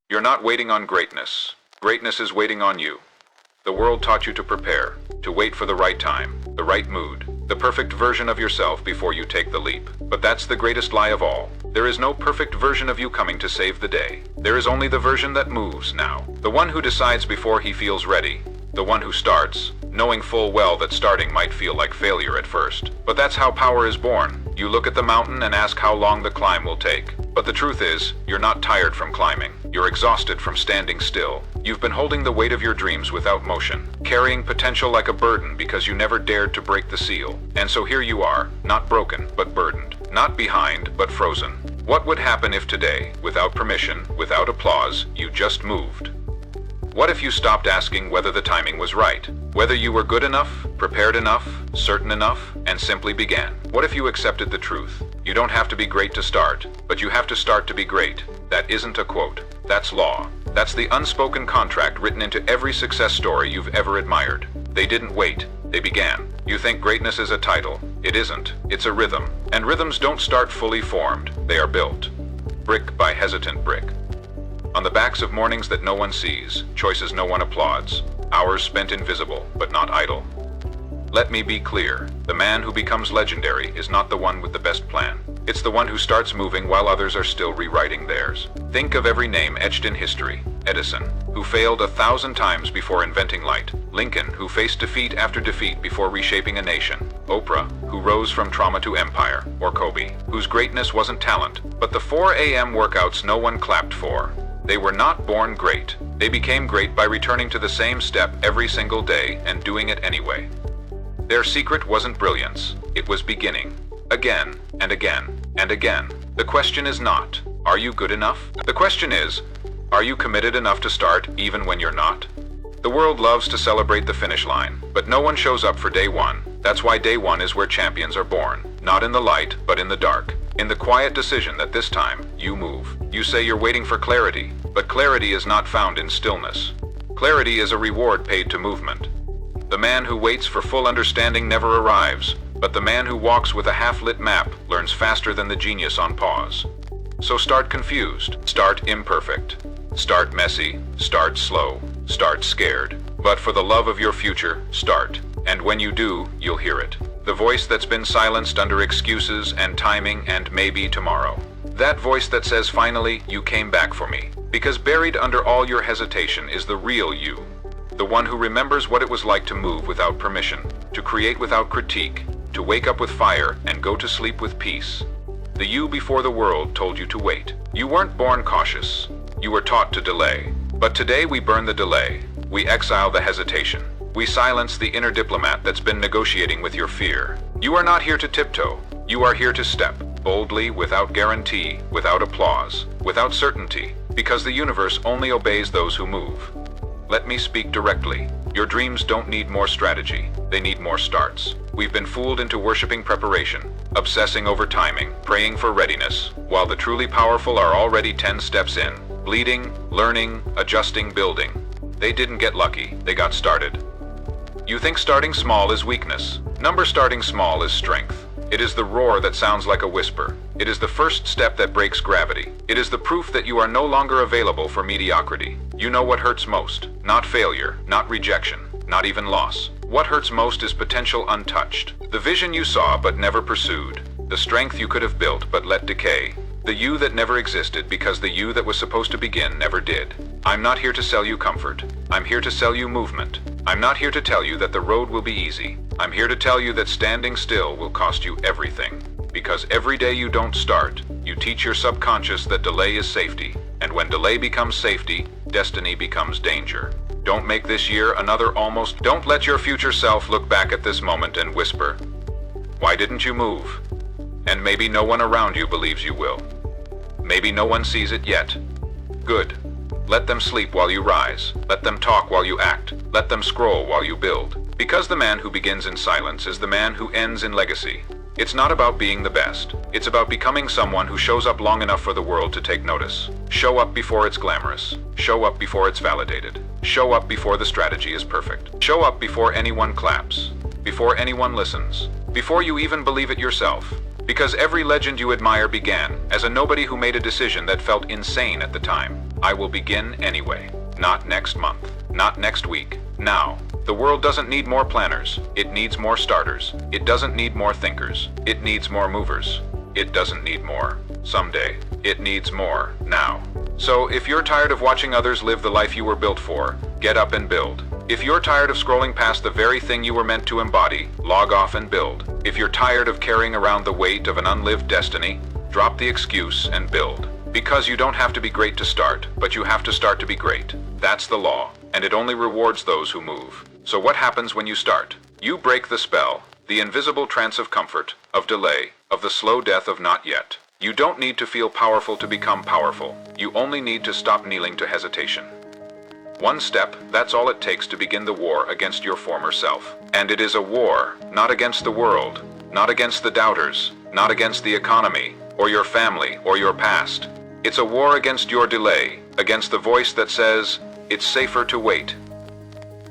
You're not waiting on greatness. Greatness is waiting on you. The world taught you to prepare, to wait for the right time, the right mood, the perfect version of yourself before you take the leap. But that's the greatest lie of all. There is no perfect version of you coming to save the day. There is only the version that moves now. The one who decides before he feels ready. The one who starts, knowing full well that starting might feel like failure at first. But that's how power is born. You look at the mountain and ask how long the climb will take. But the truth is, you're not tired from climbing. You're exhausted from standing still. You've been holding the weight of your dreams without motion, carrying potential like a burden because you never dared to break the seal. And so here you are, not broken, but burdened. Not behind, but frozen. What would happen if today, without permission, without applause, you just moved? What if you stopped asking whether the timing was right? Whether you were good enough, prepared enough, certain enough, and simply began? What if you accepted the truth? You don't have to be great to start, but you have to start to be great. That isn't a quote. That's law. That's the unspoken contract written into every success story you've ever admired. They didn't wait. They began. You think greatness is a title. It isn't. It's a rhythm. And rhythms don't start fully formed. They are built. Brick by hesitant brick. On the backs of mornings that no one sees, choices no one applauds, hours spent invisible, but not idle. Let me be clear, the man who becomes legendary is not the one with the best plan. It's the one who starts moving while others are still rewriting theirs. Think of every name etched in history. Edison, who failed 1,000 times before inventing light. Lincoln, who faced defeat after defeat before reshaping a nation. Oprah, who rose from trauma to empire. Or Kobe, whose greatness wasn't talent, but the 4 a.m. workouts no one clapped for. They were not born great. They became great by returning to the same step every single day and doing it anyway. Their secret wasn't brilliance. It was beginning. Again, and again, and again. The question is not, are you good enough? The question is, are you committed enough to start even when you're not? The world loves to celebrate the finish line, but no one shows up for day one. That's why day one is where champions are born. Not in the light, but in the dark. In the quiet decision that this time, you move. You say you're waiting for clarity, but clarity is not found in stillness. Clarity is a reward paid to movement. The man who waits for full understanding never arrives, but the man who walks with a half-lit map learns faster than the genius on pause. So start confused, start imperfect, start messy, start slow, start scared. But for the love of your future, start. And when you do, you'll hear it. The voice that's been silenced under excuses and timing and maybe tomorrow. That voice that says finally, you came back for me. Because buried under all your hesitation is the real you. The one who remembers what it was like to move without permission, to create without critique, to wake up with fire and go to sleep with peace. The you before the world told you to wait. You weren't born cautious. You were taught to delay. But today we burn the delay. We exile the hesitation. We silence the inner diplomat that's been negotiating with your fear. You are not here to tiptoe. You are here to step, boldly, without guarantee, without applause, without certainty, because the universe only obeys those who move. Let me speak directly. Your dreams don't need more strategy. They need more starts. We've been fooled into worshiping preparation, obsessing over timing, praying for readiness, while the truly powerful are already 10 steps in, bleeding, learning, adjusting, building. They didn't get lucky. They got started. You think starting small is weakness. Starting small is strength. It is the roar that sounds like a whisper. It is the first step that breaks gravity. It is the proof that you are no longer available for mediocrity. You know what hurts most. Not failure, not rejection, not even loss. What hurts most is potential untouched. The vision you saw but never pursued. The strength you could have built but let decay. The you that never existed because the you that was supposed to begin never did. I'm not here to sell you comfort. I'm here to sell you movement. I'm not here to tell you that the road will be easy. I'm here to tell you that standing still will cost you everything. Because every day you don't start, you teach your subconscious that delay is safety. And when delay becomes safety, destiny becomes danger. Don't make this year another almost. Don't let your future self look back at this moment and whisper, why didn't you move? And maybe no one around you believes you will. Maybe no one sees it yet. Good. Let them sleep while you rise. Let them talk while you act. Let them scroll while you build. Because the man who begins in silence is the man who ends in legacy. It's not about being the best. It's about becoming someone who shows up long enough for the world to take notice. Show up before it's glamorous. Show up before it's validated. Show up before the strategy is perfect. Show up before anyone claps. Before anyone listens. Before you even believe it yourself. Because every legend you admire began as a nobody who made a decision that felt insane at the time. I will begin anyway. Not next month. Not next week. Now. The world doesn't need more planners. It needs more starters. It doesn't need more thinkers. It needs more movers. It doesn't need more someday. It needs more now. So if you're tired of watching others live the life you were built for, get up and build. If you're tired of scrolling past the very thing you were meant to embody, log off and build. If you're tired of carrying around the weight of an unlived destiny, drop the excuse and build. Because you don't have to be great to start, but you have to start to be great. That's the law, and it only rewards those who move. So what happens when you start? You break the spell, the invisible trance of comfort, of delay, of the slow death of not yet. You don't need to feel powerful to become powerful. You only need to stop kneeling to hesitation. One step, that's all it takes to begin the war against your former self. And it is a war, not against the world, not against the doubters, not against the economy, or your family, or your past. It's a war against your delay, against the voice that says, it's safer to wait.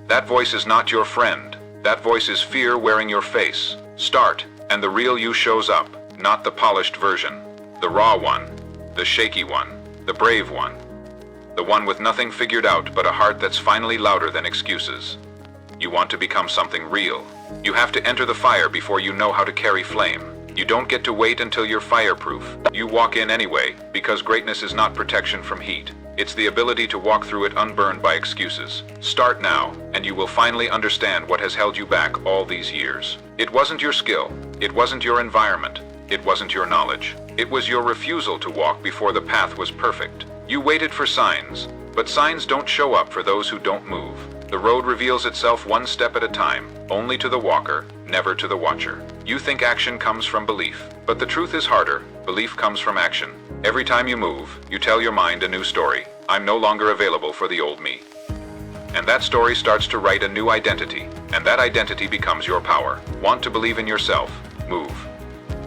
That voice is not your friend. That voice is fear wearing your face. Start, and the real you shows up, not the polished version. The raw one, the shaky one, the brave one. The one with nothing figured out but a heart that's finally louder than excuses. You want to become something real. You have to enter the fire before you know how to carry flame. You don't get to wait until you're fireproof. You walk in anyway, because greatness is not protection from heat. It's the ability to walk through it unburned by excuses. Start now, and you will finally understand what has held you back all these years. It wasn't your skill. It wasn't your environment. It wasn't your knowledge. It was your refusal to walk before the path was perfect. You waited for signs, but signs don't show up for those who don't move. The road reveals itself one step at a time, only to the walker, never to the watcher. You think action comes from belief, but the truth is harder. Belief comes from action. Every time you move, you tell your mind a new story. I'm no longer available for the old me. And that story starts to write a new identity, and that identity becomes your power. Want to believe in yourself? Move.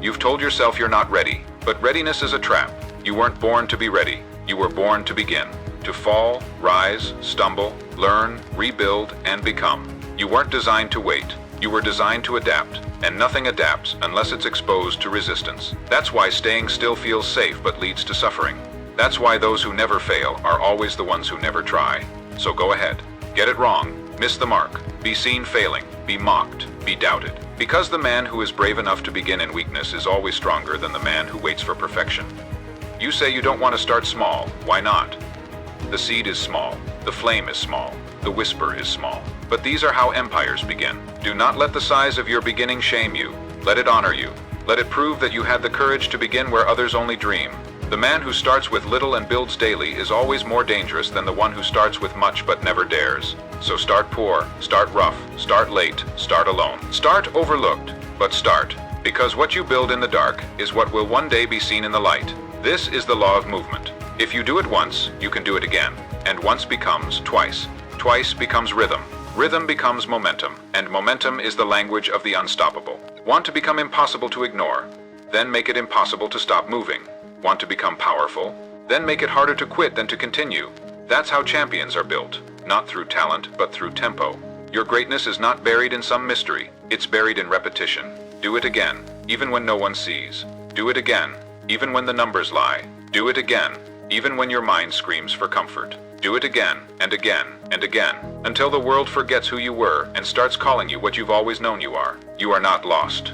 You've told yourself you're not ready, but readiness is a trap. You weren't born to be ready. You were born to begin. To fall, rise, stumble, learn, rebuild, and become. You weren't designed to wait. You were designed to adapt, and nothing adapts unless it's exposed to resistance. That's why staying still feels safe but leads to suffering. That's why those who never fail are always the ones who never try. So go ahead. Get it wrong. Miss the mark. Be seen failing. Be mocked. Be doubted. Because the man who is brave enough to begin in weakness is always stronger than the man who waits for perfection. You say you don't want to start small. Why not? The seed is small. The flame is small. The whisper is small. But these are how empires begin. Do not let the size of your beginning shame you. Let it honor you. Let it prove that you had the courage to begin where others only dream. The man who starts with little and builds daily is always more dangerous than the one who starts with much but never dares. So start poor, start rough, start late, start alone. Start overlooked, but start. Because what you build in the dark is what will one day be seen in the light. This is the law of movement. If you do it once, you can do it again. And once becomes twice. Twice becomes rhythm. Rhythm becomes momentum. And momentum is the language of the unstoppable. Want to become impossible to ignore? Then make it impossible to stop moving. Want to become powerful? Then make it harder to quit than to continue. That's how champions are built. Not through talent, but through tempo. Your greatness is not buried in some mystery. It's buried in repetition. Do it again, even when no one sees. Do it again, even when the numbers lie. Do it again, even when your mind screams for comfort. Do it again, and again, and again, until the world forgets who you were and starts calling you what you've always known you are. You are not lost.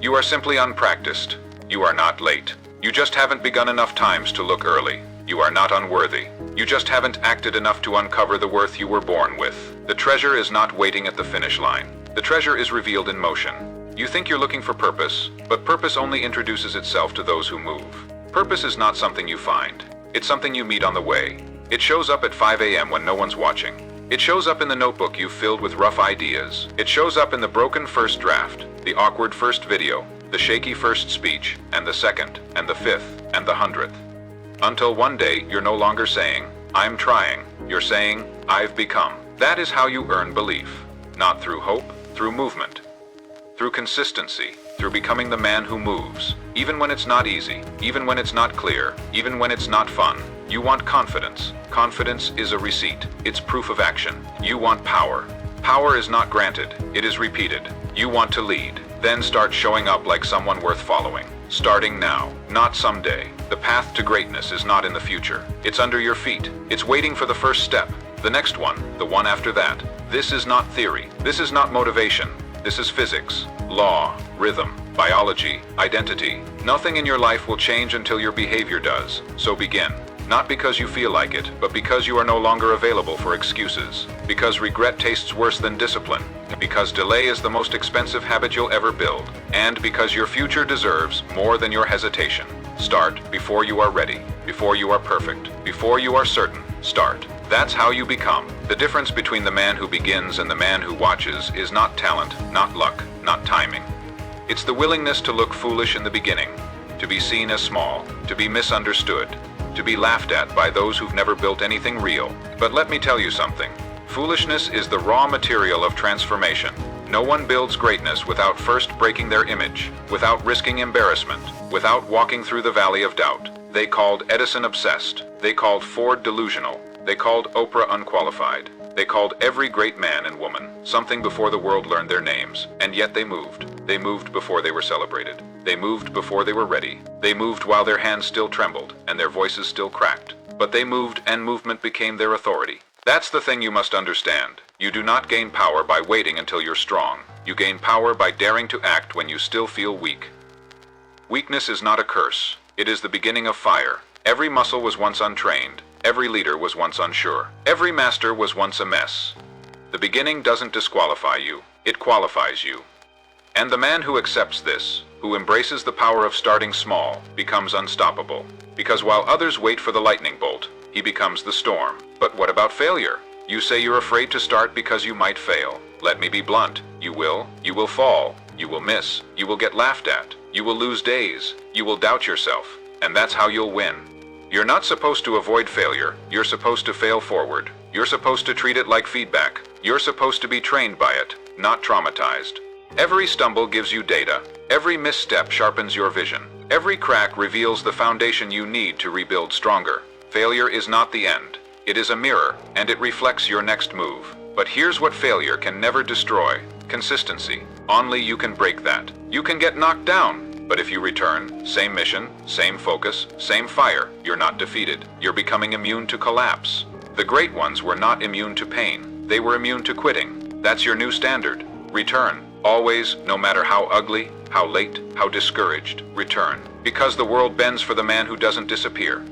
You are simply unpracticed. You are not late. You just haven't begun enough times to look early. You are not unworthy. You just haven't acted enough to uncover the worth you were born with. The treasure is not waiting at the finish line. The treasure is revealed in motion. You think you're looking for purpose, but purpose only introduces itself to those who move. Purpose is not something you find. It's something you meet on the way. It shows up at 5 a.m. when no one's watching. It shows up in the notebook you've filled with rough ideas. It shows up in the broken first draft, the awkward first video, the shaky first speech, and the second, and the fifth, and the 100th. Until one day you're no longer saying, I'm trying. You're saying, I've become. That is how you earn belief. Not through hope, through movement. Through consistency, through becoming the man who moves. Even when it's not easy, even when it's not clear, even when it's not fun. You want confidence. Confidence is a receipt. It's proof of action. You want power. Power is not granted. It is repeated. You want to lead. Then start showing up like someone worth following. starting now, not someday. The path to greatness is not in the future. It's under your feet. It's waiting for the first step, the next one, the one after that. This is not theory. This is not motivation. This is physics, law, rhythm, biology, identity. Nothing in your life will change until your behavior does. So begin. Not because you feel like it, but because you are no longer available for excuses. Because regret tastes worse than discipline. Because delay is the most expensive habit you'll ever build. And because your future deserves more than your hesitation. Start before you are ready, before you are perfect, before you are certain. Start. That's how you become. The difference between the man who begins and the man who watches is not talent, not luck, not timing. It's the willingness to look foolish in the beginning, to be seen as small, to be misunderstood, to be laughed at by those who've never built anything real. But let me tell you something. Foolishness is the raw material of transformation. No one builds greatness without first breaking their image, without risking embarrassment, without walking through the valley of doubt. They called Edison obsessed. They called Ford delusional. They called Oprah unqualified. They called every great man and woman something before the world learned their names, and yet they moved. They moved before they were celebrated. They moved before they were ready. They moved while their hands still trembled and their voices still cracked. But they moved, and movement became their authority. That's the thing you must understand. You do not gain power by waiting until you're strong. You gain power by daring to act when you still feel weak. Weakness is not a curse. It is the beginning of fire. Every muscle was once untrained. Every leader was once unsure. Every master was once a mess. The beginning doesn't disqualify you. It qualifies you. And the man who accepts this, who embraces the power of starting small, becomes unstoppable. Because while others wait for the lightning bolt, he becomes the storm. But what about failure? You say you're afraid to start because you might fail. Let me be blunt. You will fall. You will miss. You will get laughed at. You will lose days. You will doubt yourself. And that's how you'll win. You're not supposed to avoid failure. You're supposed to fail forward. You're supposed to treat it like feedback. You're supposed to be trained by it, not traumatized. Every stumble gives you data. Every misstep sharpens your vision. Every crack reveals the foundation you need to rebuild stronger. Failure is not the end. It is a mirror, and it reflects your next move. But here's what failure can never destroy: consistency. Only you can break that. You can get knocked down. But if you return, same mission, same focus, same fire, you're not defeated. You're becoming immune to collapse. The great ones were not immune to pain. They were immune to quitting. That's your new standard. Return. Always, no matter how ugly, how late, how discouraged, return. Because the world bends for the man who doesn't disappear.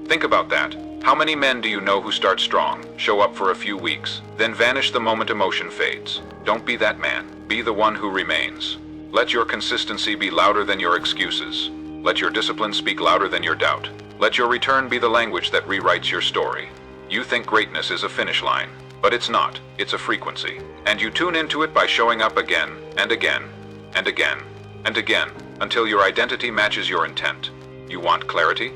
Think about that. How many men do you know who start strong, show up for a few weeks, then vanish the moment emotion fades? Don't be that man. Be the one who remains. Let your consistency be louder than your excuses. Let your discipline speak louder than your doubt. Let your return be the language that rewrites your story. You think greatness is a finish line, but it's not. It's a frequency. And you tune into it by showing up again, and again, and again, and again, until your identity matches your intent. You want clarity?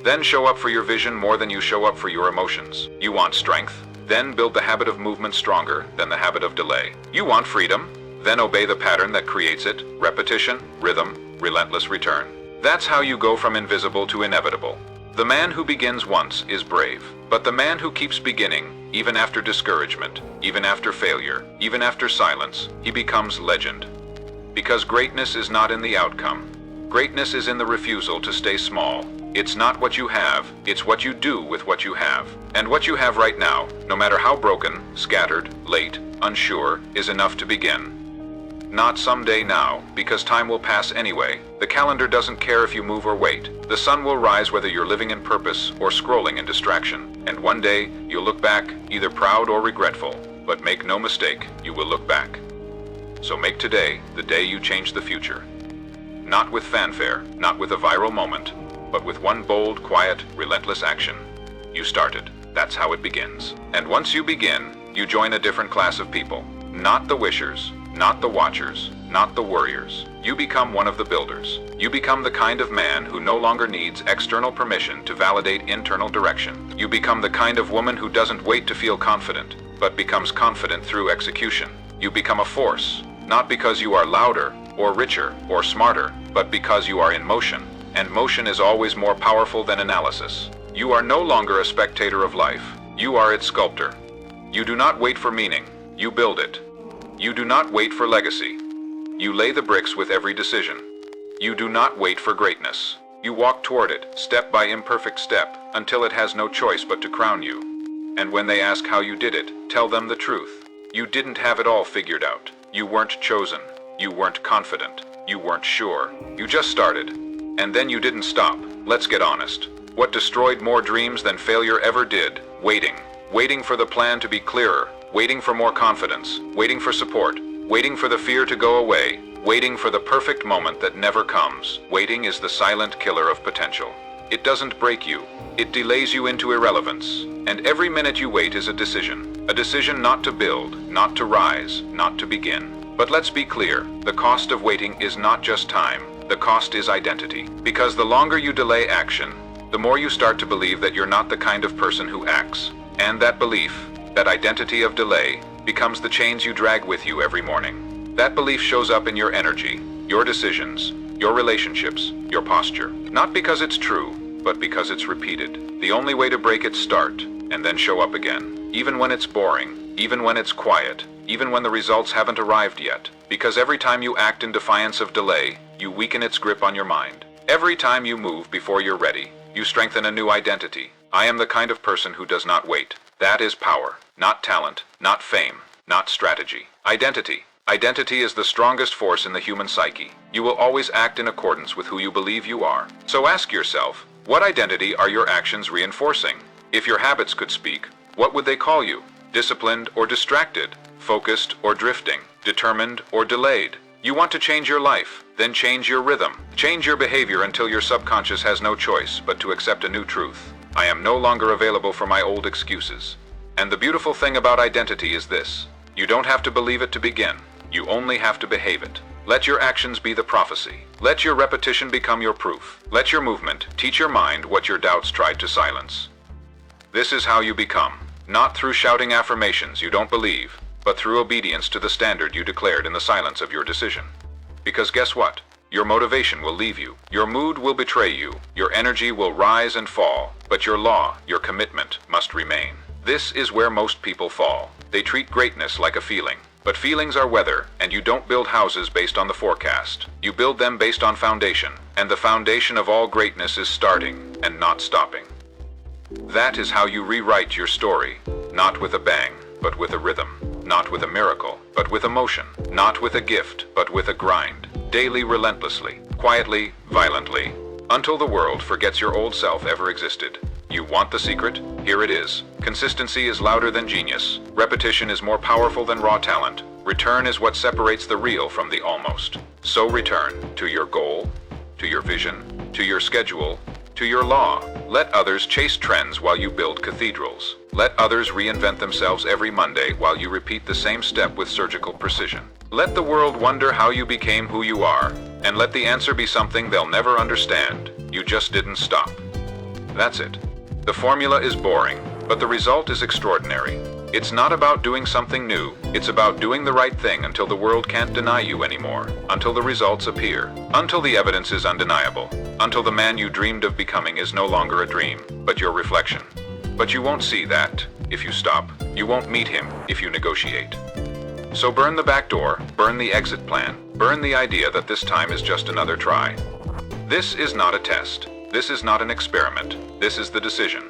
Then show up for your vision more than you show up for your emotions. You want strength? Then build the habit of movement stronger than the habit of delay. You want freedom? Then obey the pattern that creates it: repetition, rhythm, relentless return. That's how you go from invisible to inevitable. The man who begins once is brave, but the man who keeps beginning, even after discouragement, even after failure, even after silence, he becomes legend. Because greatness is not in the outcome. Greatness is in the refusal to stay small. It's not what you have, it's what you do with what you have. And what you have right now, no matter how broken, scattered, late, unsure, is enough to begin. Not someday now, because time will pass anyway. The calendar doesn't care if you move or wait. The sun will rise whether you're living in purpose or scrolling in distraction. And one day, you'll look back, either proud or regretful. But make no mistake, you will look back. So make today the day you change the future. Not with fanfare, not with a viral moment, but with one bold, quiet, relentless action. You started. That's how it begins. And once you begin, you join a different class of people. Not the wishers, not the watchers, not the worriers. You become one of the builders. You become the kind of man who no longer needs external permission to validate internal direction. You become the kind of woman who doesn't wait to feel confident, but becomes confident through execution. You become a force, not because you are louder, or richer, or smarter, but because you are in motion. And motion is always more powerful than analysis. You are no longer a spectator of life. You are its sculptor. You do not wait for meaning. You build it. You do not wait for legacy. You lay the bricks with every decision. You do not wait for greatness. You walk toward it, step by imperfect step, until it has no choice but to crown you. And when they ask how you did it, tell them the truth. You didn't have it all figured out. You weren't chosen. You weren't confident. You weren't sure. You just started. And then you didn't stop. Let's get honest. What destroyed more dreams than failure ever did? Waiting. Waiting for the plan to be clearer. Waiting for more confidence. Waiting for support. Waiting for the fear to go away. Waiting for the perfect moment that never comes. Waiting is the silent killer of potential. It doesn't break you. It delays you into irrelevance. And every minute you wait is a decision. A decision not to build, not to rise, not to begin. But let's be clear, the cost of waiting is not just time. The cost is identity. Because the longer you delay action, the more you start to believe that you're not the kind of person who acts. And that belief, that identity of delay, becomes the chains you drag with you every morning. That belief shows up in your energy, your decisions, your relationships, your posture. Not because it's true, but because it's repeated. The only way to break it, start, and then show up again. Even when it's boring, even when it's quiet, even when the results haven't arrived yet. Because every time you act in defiance of delay, you weaken its grip on your mind. Every time you move before you're ready, you strengthen a new identity. I am the kind of person who does not wait. That is power, not talent, not fame, not strategy. Identity. Identity is the strongest force in the human psyche. You will always act in accordance with who you believe you are. So ask yourself, what identity are your actions reinforcing? If your habits could speak, what would they call you? Disciplined or distracted? Focused or drifting? Determined or delayed? You want to change your life, then change your rhythm. Change your behavior until your subconscious has no choice but to accept a new truth. I am no longer available for my old excuses. And the beautiful thing about identity is this. You don't have to believe it to begin. You only have to behave it. Let your actions be the prophecy. Let your repetition become your proof. Let your movement teach your mind what your doubts tried to silence. This is how you become. Not through shouting affirmations you don't believe, but through obedience to the standard you declared in the silence of your decision. Because guess what? Your motivation will leave you. Your mood will betray you. Your energy will rise and fall. But your law, your commitment, must remain. This is where most people fall. They treat greatness like a feeling. But feelings are weather, and you don't build houses based on the forecast. You build them based on foundation. And the foundation of all greatness is starting and not stopping. That is how you rewrite your story. Not with a bang, but with a rhythm. Not with a miracle, but with emotion. Not with a gift, but with a grind. Daily, relentlessly, quietly, violently, until the world forgets your old self ever existed. You want the secret? Here it is. Consistency is louder than genius. Repetition is more powerful than raw talent. Return is what separates the real from the almost. So return to your goal, to your vision, to your schedule, to your law. Let others chase trends while you build cathedrals. Let others reinvent themselves every Monday while you repeat the same step with surgical precision. Let the world wonder how you became who you are, and let the answer be something they'll never understand. You just didn't stop. That's it. The formula is boring, but the result is extraordinary. It's not about doing something new. It's about doing the right thing until the world can't deny you anymore, until the results appear, until the evidence is undeniable, until the man you dreamed of becoming is no longer a dream, but your reflection. But you won't see that if you stop. You won't meet him if you negotiate. So burn the back door, burn the exit plan, burn the idea that this time is just another try. This is not a test. This is not an experiment. This is the decision.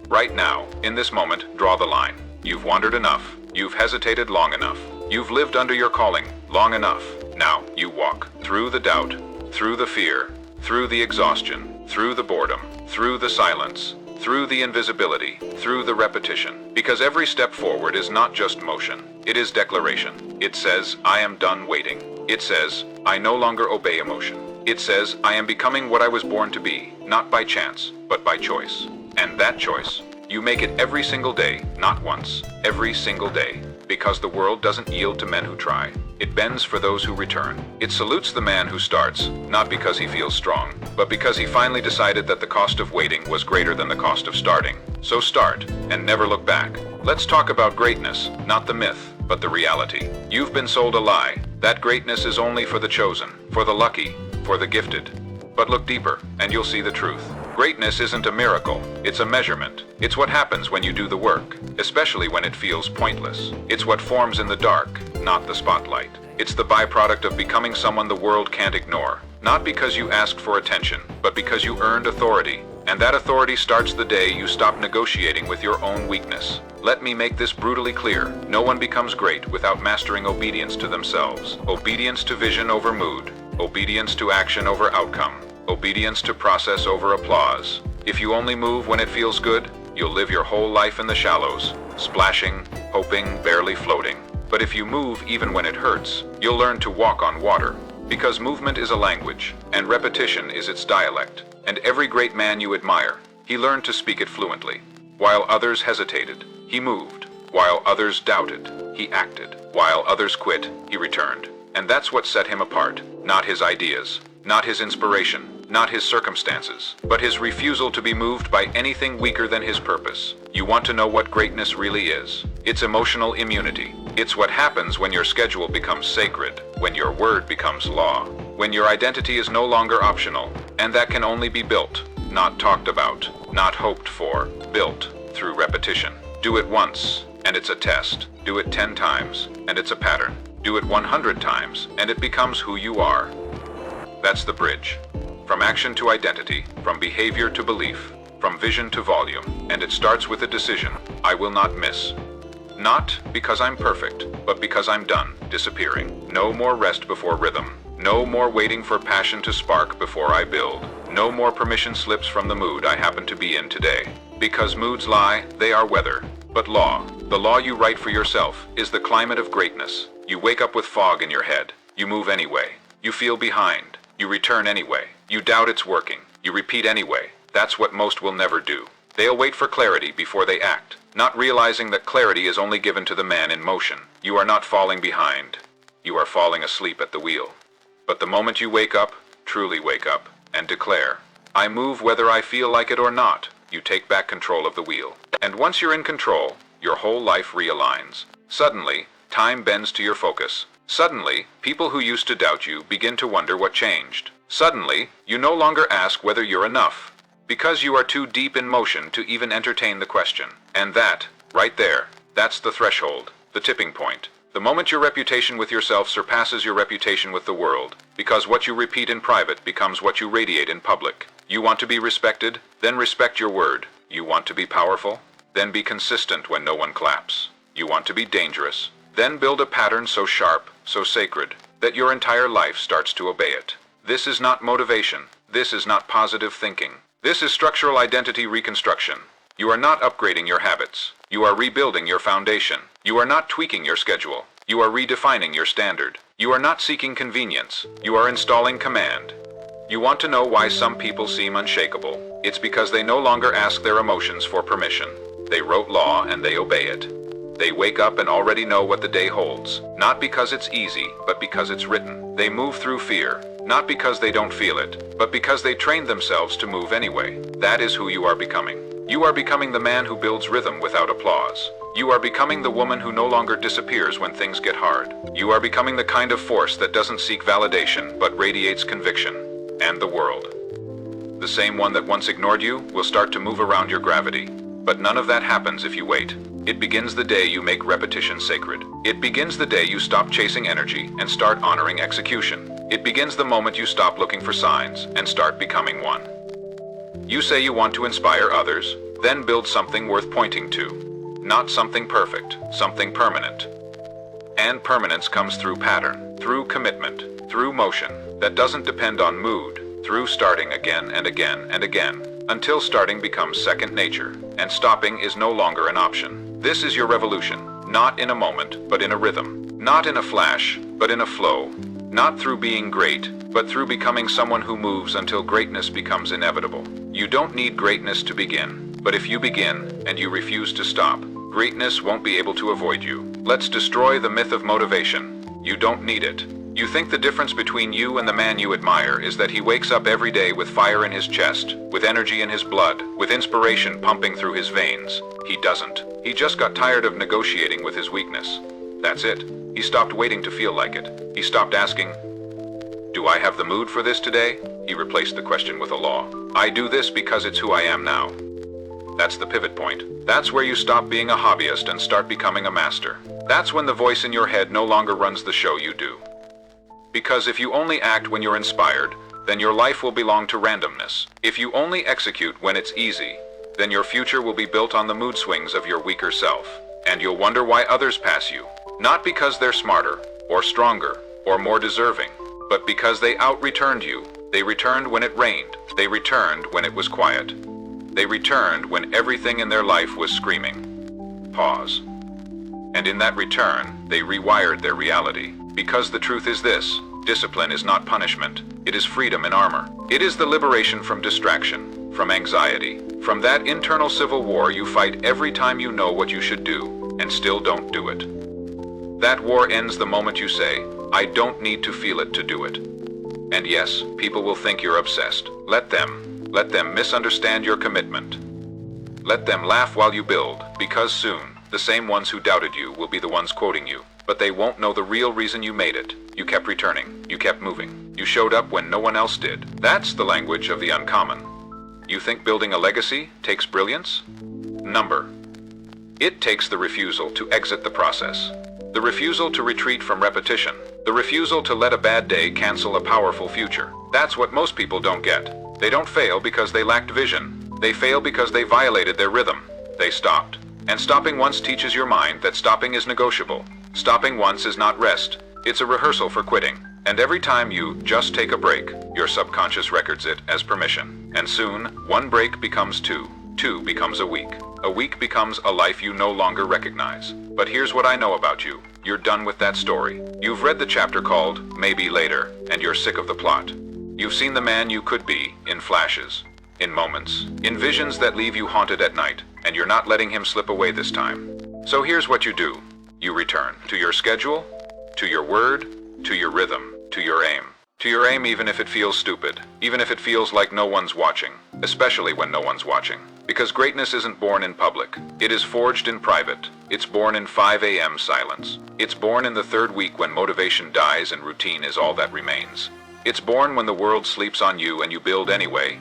Right now, in this moment, draw the line. You've wandered enough. You've hesitated long enough. You've lived under your calling long enough. Now, you walk through the doubt, through the fear, through the exhaustion, through the boredom, through the silence, through the invisibility, through the repetition. Because every step forward is not just motion. It is declaration. It says, I am done waiting. It says, I no longer obey emotion. It says, I am becoming what I was born to be, not by chance, but by choice. And that choice, you make it every single day, not once, every single day. Because the world doesn't yield to men who try. It bends for those who return. It salutes the man who starts, not because he feels strong, but because he finally decided that the cost of waiting was greater than the cost of starting. So start, and never look back. Let's talk about greatness, not the myth, but the reality. You've been sold a lie. That greatness is only for the chosen, for the lucky, for the gifted. But look deeper, and you'll see the truth. Greatness isn't a miracle, it's a measurement. It's what happens when you do the work, especially when it feels pointless. It's what forms in the dark, not the spotlight. It's the byproduct of becoming someone the world can't ignore. Not because you asked for attention, but because you earned authority. And that authority starts the day you stop negotiating with your own weakness. Let me make this brutally clear. No one becomes great without mastering obedience to themselves. Obedience to vision over mood. Obedience to action over outcome. Obedience to process over applause. If you only move when it feels good, you'll live your whole life in the shallows, splashing, hoping, barely floating. But if you move even when it hurts, you'll learn to walk on water. Because movement is a language, and repetition is its dialect. And every great man you admire, he learned to speak it fluently. While others hesitated, he moved. While others doubted, he acted. While others quit, he returned. And that's what set him apart. Not his ideas, not his inspiration, not his circumstances, but his refusal to be moved by anything weaker than his purpose. You want to know what greatness really is? It's emotional immunity. It's what happens when your schedule becomes sacred, when your word becomes law, when your identity is no longer optional, and that can only be built, not talked about, not hoped for, built through repetition. Do it once, and it's a test. Do it 10 times, and it's a pattern. Do it 100 times, and it becomes who you are. That's the bridge. From action to identity, from behavior to belief, from vision to volume, and it starts with a decision. I will not miss. Not because I'm perfect, but because I'm done disappearing. No more rest before rhythm. No more waiting for passion to spark before I build. No more permission slips from the mood I happen to be in today. Because moods lie, they are weather. But law, the law you write for yourself, is the climate of greatness. You wake up with fog in your head. You move anyway. You feel behind. You return anyway. You doubt it's working. You repeat anyway. That's what most will never do. They'll wait for clarity before they act, not realizing that clarity is only given to the man in motion. You are not falling behind. You are falling asleep at the wheel. But the moment you wake up, truly wake up, and declare, I move whether I feel like it or not, you take back control of the wheel. And once you're in control, your whole life realigns. Suddenly, time bends to your focus. Suddenly, people who used to doubt you begin to wonder what changed. Suddenly, you no longer ask whether you're enough, because you are too deep in motion to even entertain the question. And that, right there, that's the threshold, the tipping point. The moment your reputation with yourself surpasses your reputation with the world, because what you repeat in private becomes what you radiate in public. You want to be respected? Then respect your word. You want to be powerful? Then be consistent when no one claps. You want to be dangerous? Then build a pattern so sharp, so sacred, that your entire life starts to obey it. This is not motivation. This is not positive thinking. This is structural identity reconstruction. You are not upgrading your habits. You are rebuilding your foundation. You are not tweaking your schedule. You are redefining your standard. You are not seeking convenience. You are installing command. You want to know why some people seem unshakable? It's because they no longer ask their emotions for permission. They wrote law and they obey it. They wake up and already know what the day holds. Not because it's easy, but because it's written. They move through fear. Not because they don't feel it, but because they trained themselves to move anyway. That is who you are becoming. You are becoming the man who builds rhythm without applause. You are becoming the woman who no longer disappears when things get hard. You are becoming the kind of force that doesn't seek validation, but radiates conviction. And the world. The same one that once ignored you will start to move around your gravity. But none of that happens if you wait. It begins the day you make repetition sacred. It begins the day you stop chasing energy and start honoring execution. It begins the moment you stop looking for signs and start becoming one. You say you want to inspire others, then build something worth pointing to. Not something perfect, something permanent. And permanence comes through pattern, through commitment, through motion that doesn't depend on mood, through starting again and again and again, until starting becomes second nature, and stopping is no longer an option. This is your revolution, not in a moment, but in a rhythm. Not in a flash, but in a flow. Not through being great, but through becoming someone who moves until greatness becomes inevitable. You don't need greatness to begin, but if you begin, and you refuse to stop, greatness won't be able to avoid you. Let's destroy the myth of motivation. You don't need it. You think the difference between you and the man you admire is that he wakes up every day with fire in his chest, with energy in his blood, with inspiration pumping through his veins. He doesn't. He just got tired of negotiating with his weakness. That's it. He stopped waiting to feel like it. He stopped asking, do I have the mood for this today? He replaced the question with a law. I do this because it's who I am now. That's the pivot point. That's where you stop being a hobbyist and start becoming a master. That's when the voice in your head no longer runs the show you do. Because if you only act when you're inspired, then your life will belong to randomness. If you only execute when it's easy, then your future will be built on the mood swings of your weaker self. And you'll wonder why others pass you. Not because they're smarter, or stronger, or more deserving, but because they out-returned you. They returned when it rained. They returned when it was quiet. They returned when everything in their life was screaming. Pause. And in that return, they rewired their reality. Because the truth is this: discipline is not punishment. It is freedom in armor. It is the liberation from distraction, from anxiety, from that internal civil war you fight every time you know what you should do, and still don't do it. That war ends the moment you say, I don't need to feel it to do it. And yes, people will think you're obsessed. Let them misunderstand your commitment. Let them laugh while you build, because soon, the same ones who doubted you will be the ones quoting you. But they won't know the real reason you made it. You kept returning. You kept moving. You showed up when no one else did. That's the language of the uncommon. You think building a legacy takes brilliance? Number. It takes the refusal to exit the process. The refusal to retreat from repetition. The refusal to let a bad day cancel a powerful future. That's what most people don't get. They don't fail because they lacked vision. They fail because they violated their rhythm. They stopped. And stopping once teaches your mind that stopping is negotiable. Stopping once is not rest. It's a rehearsal for quitting. And every time you just take a break, your subconscious records it as permission. And soon, one break becomes two. Two becomes a week. A week becomes a life you no longer recognize. But here's what I know about you. You're done with that story. You've read the chapter called Maybe Later, and you're sick of the plot. You've seen the man you could be in flashes, in moments, in visions that leave you haunted at night, and you're not letting him slip away this time. So here's what you do. You return to your schedule, to your word, to your rhythm, to your aim. To your aim even if it feels stupid, even if it feels like no one's watching, especially when no one's watching. Because greatness isn't born in public. It is forged in private. It's born in 5 a.m. silence. It's born in the third week when motivation dies and routine is all that remains. It's born when the world sleeps on you and you build anyway.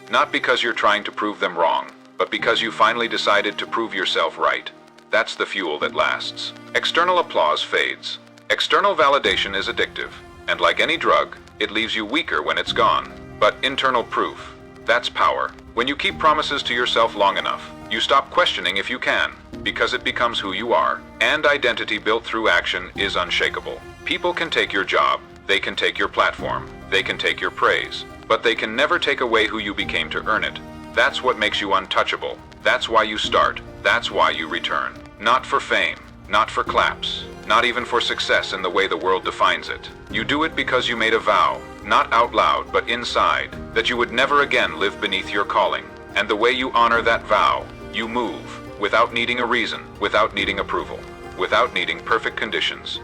Not because you're trying to prove them wrong, but because you finally decided to prove yourself right. That's the fuel that lasts. External applause fades. External validation is addictive. And like any drug, it leaves you weaker when it's gone. But internal proof, that's power. When you keep promises to yourself long enough, you stop questioning if you can, because it becomes who you are. And identity built through action is unshakable. People can take your job, they can take your platform, they can take your praise, but they can never take away who you became to earn it. That's what makes you untouchable. That's why you start. That's why you return. Not for fame, not for claps, not even for success in the way the world defines it. You do it because you made a vow, not out loud but inside, that you would never again live beneath your calling. And the way you honor that vow, you move, without needing a reason, without needing approval, without needing perfect conditions.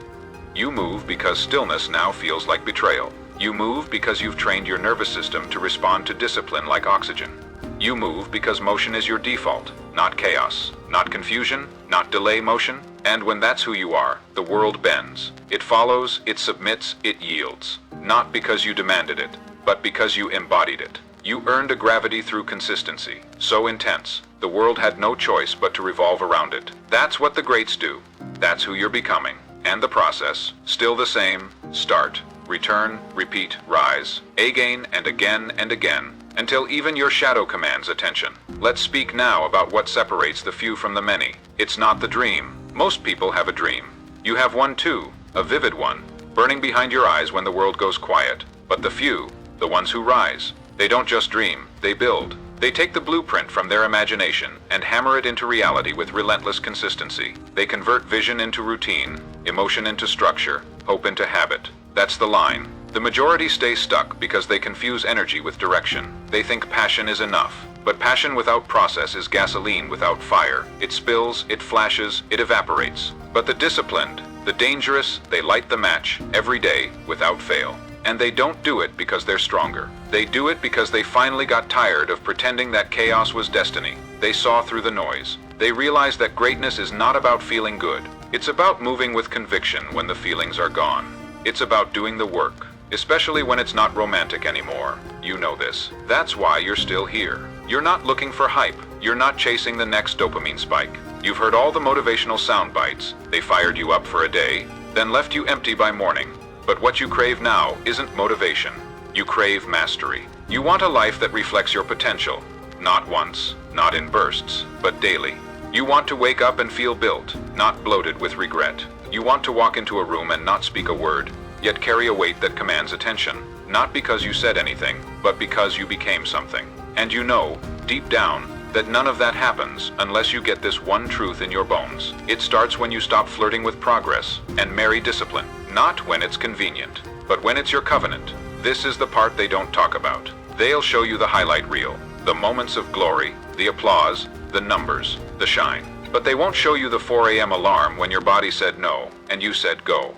You move because stillness now feels like betrayal. You move because you've trained your nervous system to respond to discipline like oxygen. You move because motion is your default, not chaos, not confusion, not delay motion. And when that's who you are, the world bends. It follows, it submits, it yields. Not because you demanded it, but because you embodied it. You earned a gravity through consistency, so intense, the world had no choice but to revolve around it. That's what the greats do. That's who you're becoming. And the process, still the same: start, return, repeat, rise, again and again and again, until even your shadow commands attention. Let's speak now about what separates the few from the many. It's not the dream. Most people have a dream. You have one too, a vivid one, burning behind your eyes when the world goes quiet. But the few, the ones who rise, they don't just dream, they build. They take the blueprint from their imagination and hammer it into reality with relentless consistency. They convert vision into routine, emotion into structure, hope into habit. That's the line. The majority stay stuck because they confuse energy with direction. They think passion is enough. But passion without process is gasoline without fire. It spills, it flashes, it evaporates. But the disciplined, the dangerous, they light the match every day without fail. And they don't do it because they're stronger. They do it because they finally got tired of pretending that chaos was destiny. They saw through the noise. They realized that greatness is not about feeling good. It's about moving with conviction when the feelings are gone. It's about doing the work, especially when it's not romantic anymore. You know this. That's why you're still here. You're not looking for hype. You're not chasing the next dopamine spike. You've heard all the motivational sound bites. They fired you up for a day, then left you empty by morning. But what you crave now isn't motivation. You crave mastery. You want a life that reflects your potential. Not once, not in bursts, but daily. You want to wake up and feel built, not bloated with regret. You want to walk into a room and not speak a word, yet carry a weight that commands attention. Not because you said anything, but because you became something. And you know, deep down, that none of that happens unless you get this one truth in your bones. It starts when you stop flirting with progress and marry discipline. Not when it's convenient, but when it's your covenant. This is the part they don't talk about. They'll show you the highlight reel, the moments of glory, the applause, the numbers, the shine. But they won't show you the 4 a.m. alarm when your body said no, and you said go.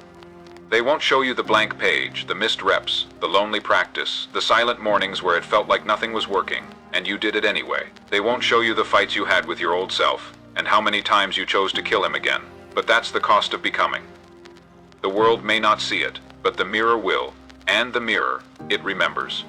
They won't show you the blank page, the missed reps, the lonely practice, the silent mornings where it felt like nothing was working, and you did it anyway. They won't show you the fights you had with your old self, and how many times you chose to kill him again. But that's the cost of becoming. The world may not see it, but the mirror will, and the mirror, it remembers.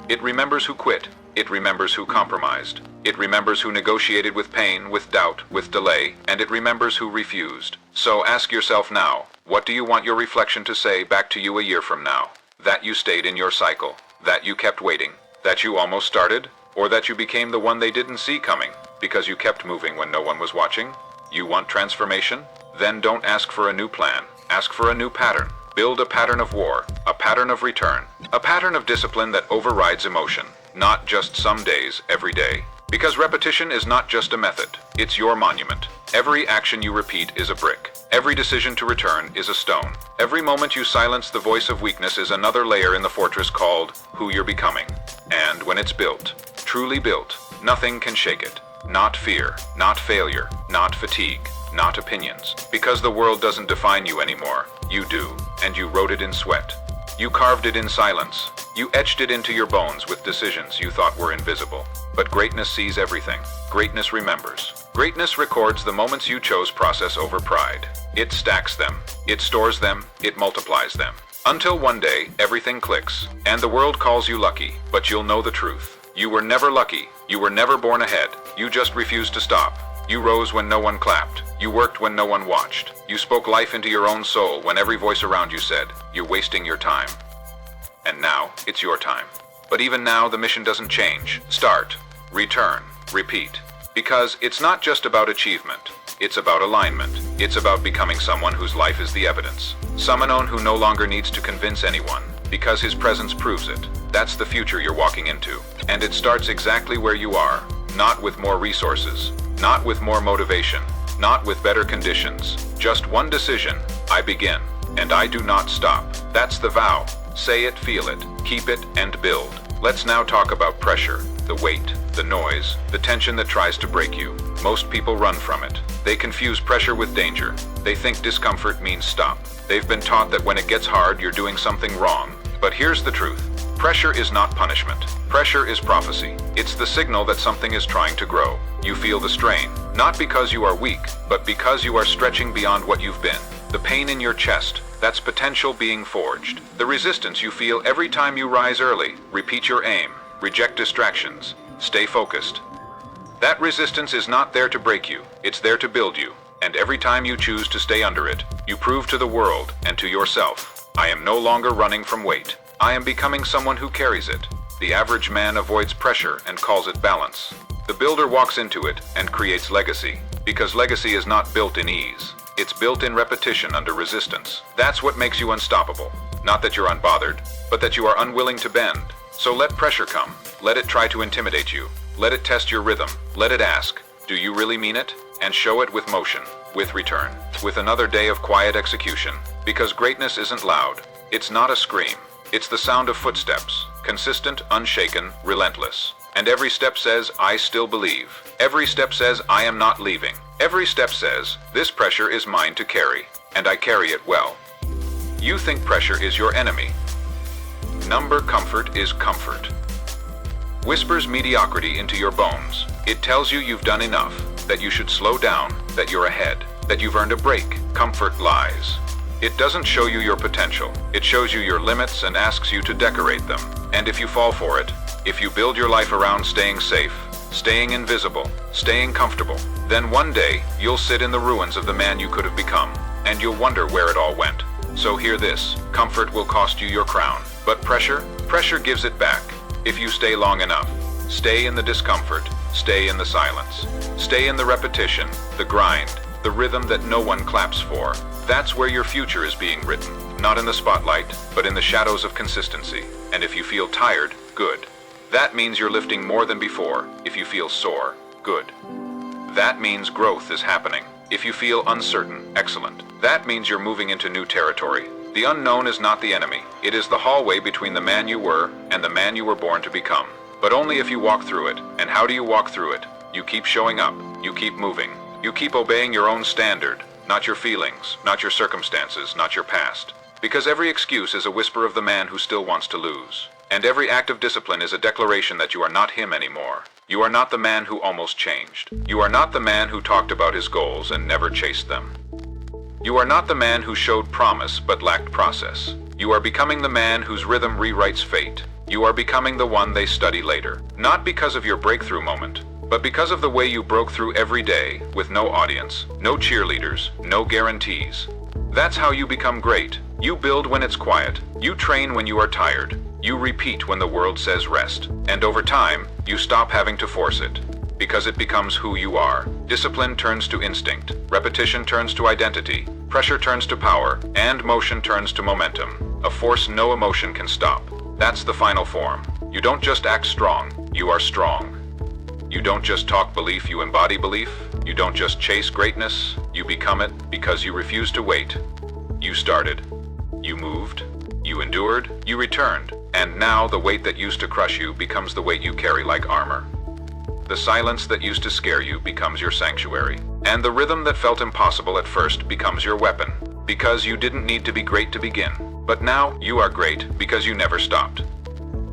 It remembers who quit. It remembers who compromised. It remembers who negotiated with pain, with doubt, with delay, and it remembers who refused. So ask yourself now, what do you want your reflection to say back to you a year from now? That you stayed in your cycle, that you kept waiting, that you almost started, or that you became the one they didn't see coming, because you kept moving when no one was watching? You want transformation? Then don't ask for a new plan. Ask for a new pattern. Build a pattern of war, a pattern of return, a pattern of discipline that overrides emotion. Not just some days, every day. Because repetition is not just a method, it's your monument. Every action you repeat is a brick. Every decision to return is a stone. Every moment you silence the voice of weakness is another layer in the fortress called who you're becoming. And when it's built, truly built, nothing can shake it. Not fear, not failure, not fatigue, not opinions. Because the world doesn't define you anymore, you do, and you wrote it in sweat. You carved it in silence. You etched it into your bones with decisions you thought were invisible. But greatness sees everything. Greatness remembers. Greatness records the moments you chose process over pride. It stacks them. It stores them. It multiplies them. Until one day, everything clicks, and the world calls you lucky, but you'll know the truth. You were never lucky. You were never born ahead. You just refused to stop. You rose when no one clapped. You worked when no one watched. You spoke life into your own soul when every voice around you said, "You're wasting your time." And now, it's your time. But even now, the mission doesn't change. Start, return, repeat. Because it's not just about achievement. It's about alignment. It's about becoming someone whose life is the evidence. Someone who no longer needs to convince anyone, because his presence proves it. That's the future you're walking into. And it starts exactly where you are. Not with more resources. Not with more motivation. Not with better conditions. Just one decision. I begin. And I do not stop. That's the vow. Say it, feel it, keep it, and build. Let's now talk about pressure, the weight, the noise, the tension that tries to break you. Most people run from it. They confuse pressure with danger. They think discomfort means stop. They've been taught that when it gets hard, you're doing something wrong. But here's the truth. Pressure is not punishment. Pressure is prophecy. It's the signal that something is trying to grow. You feel the strain, not because you are weak, but because you are stretching beyond what you've been. The pain in your chest, that's potential being forged. The resistance you feel every time you rise early, repeat your aim, reject distractions, stay focused. That resistance is not there to break you, it's there to build you. And every time you choose to stay under it, you prove to the world and to yourself, I am no longer running from weight. I am becoming someone who carries it. The average man avoids pressure and calls it balance. The builder walks into it and creates legacy, because legacy is not built in ease. It's built in repetition under resistance. That's what makes you unstoppable. Not that you're unbothered, but that you are unwilling to bend. So let pressure come. Let it try to intimidate you. Let it test your rhythm. Let it ask, do you really mean it? And show it with motion, with return, with another day of quiet execution. Because greatness isn't loud. It's not a scream. It's the sound of footsteps, consistent, unshaken, relentless. And every step says, I still believe. Every step says, I am not leaving. Every step says, this pressure is mine to carry, and I carry it well. You think pressure is your enemy. Number comfort is comfort. Whispers mediocrity into your bones. It tells you you've done enough, that you should slow down, that you're ahead, that you've earned a break. Comfort lies. It doesn't show you your potential. It shows you your limits and asks you to decorate them. And if you fall for it, if you build your life around staying safe, staying invisible, staying comfortable. Then one day, you'll sit in the ruins of the man you could have become, and you'll wonder where it all went. So hear this, comfort will cost you your crown, but pressure gives it back. If you stay long enough, stay in the discomfort, stay in the silence, stay in the repetition, the grind, the rhythm that no one claps for. That's where your future is being written, not in the spotlight, but in the shadows of consistency. And if you feel tired, good. That means you're lifting more than before. If you feel sore, good. That means growth is happening. If you feel uncertain, excellent. That means you're moving into new territory. The unknown is not the enemy. It is the hallway between the man you were and the man you were born to become. But only if you walk through it. And how do you walk through it? You keep showing up. You keep moving. You keep obeying your own standard, not your feelings, not your circumstances, not your past. Because every excuse is a whisper of the man who still wants to lose. And every act of discipline is a declaration that you are not him anymore. You are not the man who almost changed. You are not the man who talked about his goals and never chased them. You are not the man who showed promise but lacked process. You are becoming the man whose rhythm rewrites fate. You are becoming the one they study later. Not because of your breakthrough moment, but because of the way you broke through every day with no audience, no cheerleaders, no guarantees. That's how you become great. You build when it's quiet. You train when you are tired. You repeat when the world says rest. And over time, you stop having to force it. Because it becomes who you are. Discipline turns to instinct. Repetition turns to identity. Pressure turns to power. And motion turns to momentum. A force no emotion can stop. That's the final form. You don't just act strong. You are strong. You don't just talk belief, you embody belief. You don't just chase greatness. You become it because you refuse to wait. You started. You moved. You endured. You returned. And now the weight that used to crush you becomes the weight you carry like armor. The silence that used to scare you becomes your sanctuary. And the rhythm that felt impossible at first becomes your weapon. Because you didn't need to be great to begin. But now you are great because you never stopped.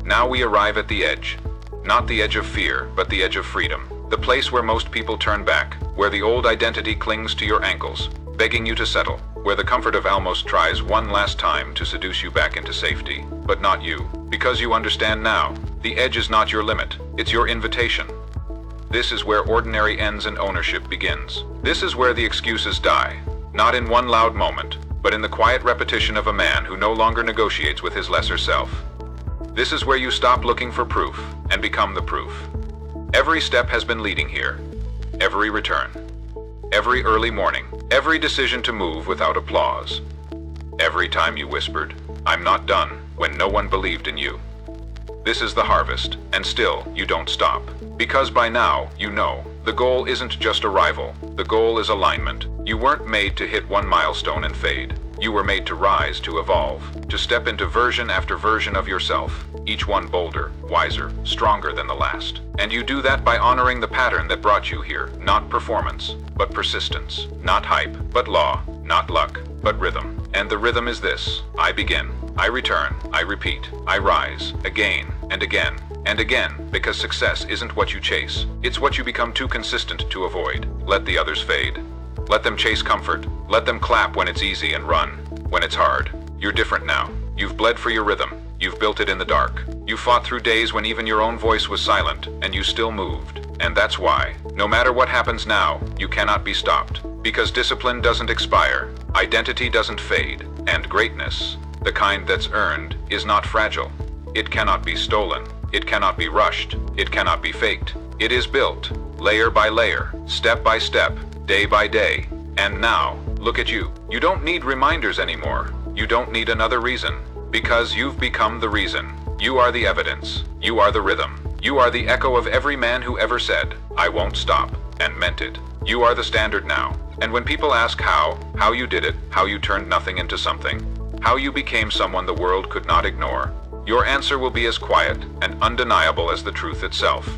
Now we arrive at the edge. Not the edge of fear, but the edge of freedom. The place where most people turn back. Where the old identity clings to your ankles, begging you to settle. Where the comfort of almost tries one last time to seduce you back into safety. But not you. Because you understand now. The edge is not your limit. It's your invitation. This is where ordinary ends and ownership begins. This is where the excuses die. Not in one loud moment, but in the quiet repetition of a man who no longer negotiates with his lesser self. This is where you stop looking for proof and become the proof. Every step has been leading here. Every return. Every early morning. Every decision to move without applause. Every time you whispered, "I'm not done," when no one believed in you. This is the harvest, and still you don't stop. Because by now, you know, the goal isn't just arrival. The goal is alignment. You weren't made to hit one milestone and fade. You were made to rise, to evolve, to step into version after version of yourself, each one bolder, wiser, stronger than the last. And you do that by honoring the pattern that brought you here, not performance, but persistence, not hype, but law, not luck, but rhythm. And the rhythm is this: I begin, I return, I repeat, I rise, again and again and again, because success isn't what you chase, it's what you become too consistent to avoid. Let the others fade. Let them chase comfort. Let them clap when it's easy and run when it's hard. You're different now. You've bled for your rhythm. You've built it in the dark. You fought through days when even your own voice was silent, and you still moved. And that's why, no matter what happens now, you cannot be stopped. Because discipline doesn't expire, identity doesn't fade, and greatness, the kind that's earned, is not fragile. It cannot be stolen. It cannot be rushed. It cannot be faked. It is built, layer by layer, step by step, day by day. And now, look at you. You don't need reminders anymore. You don't need another reason. Because you've become the reason. You are the evidence. You are the rhythm. You are the echo of every man who ever said, "I won't stop," and meant it. You are the standard now. And when people ask how you did it, how you turned nothing into something, how you became someone the world could not ignore, your answer will be as quiet and undeniable as the truth itself.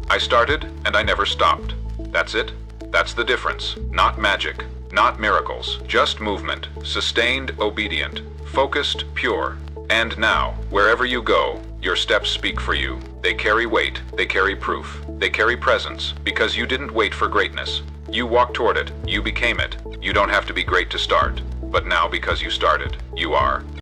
I started, and I never stopped. That's it. That's the difference. Not magic, not miracles, just movement, sustained, obedient, focused, pure. And now, wherever you go, your steps speak for you. They carry weight, they carry proof, they carry presence, because you didn't wait for greatness. You walked toward it, you became it. You don't have to be great to start, but now because you started, you are.